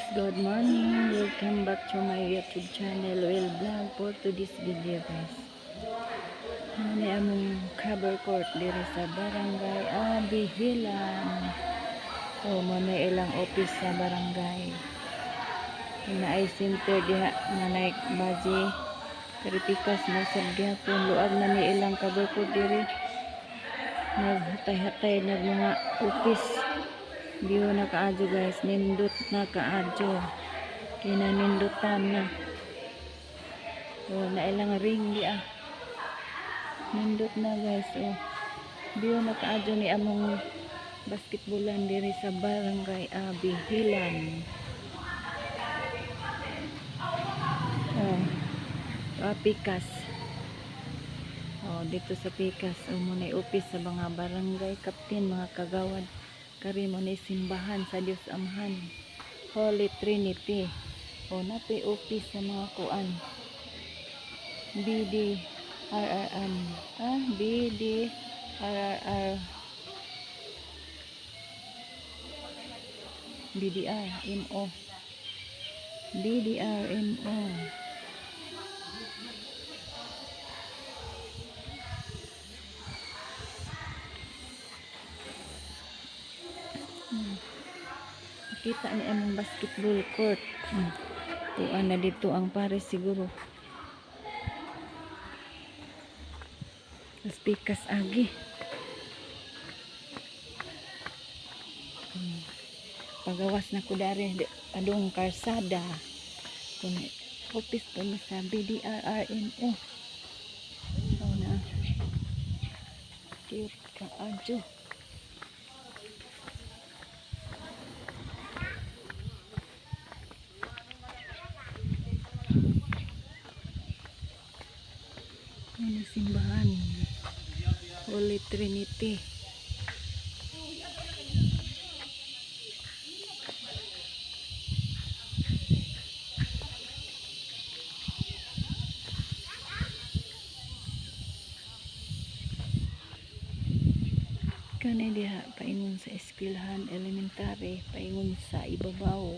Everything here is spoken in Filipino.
Good morning, welcome back to my YouTube channel. Will vlog for today's video guys. Ano among cover court diri sa barangay Abihilan. O mo ilang office sa barangay. Inaay center diha nanay baji peripikas mo sa gyapon luag na ni ilang cover court diri. Naghatay-hatay nag mga office. Biyo na kaadyo guys, nindot na kaadyo. Kinanindutan na. O, nailang ring di ah. Nindot na guys. O, biyo na kaadyo ni among basketballan diri sa barangay Abihilan. O, pikas. O, dito sa pikas. O, muna office sa mga barangay captain, mga kagawad. Kari mo ni simbahan sa Diyos Amahan, Holy Trinity. O napi office sa mga kuan BDRRM BDRRR BDRMO BDRMO. Kita ni among basketball court. Tuan na dito ang pares siguro. Las pikas agi. Pagawas na ko dari adong karsada. Kun office ko ni sa BDRRMO. Oh na. Cute ka adyo. Ini simbahan Holy Trinity. Kani diha paingon sa eskwelahan elementary, paingon sa ibabaw.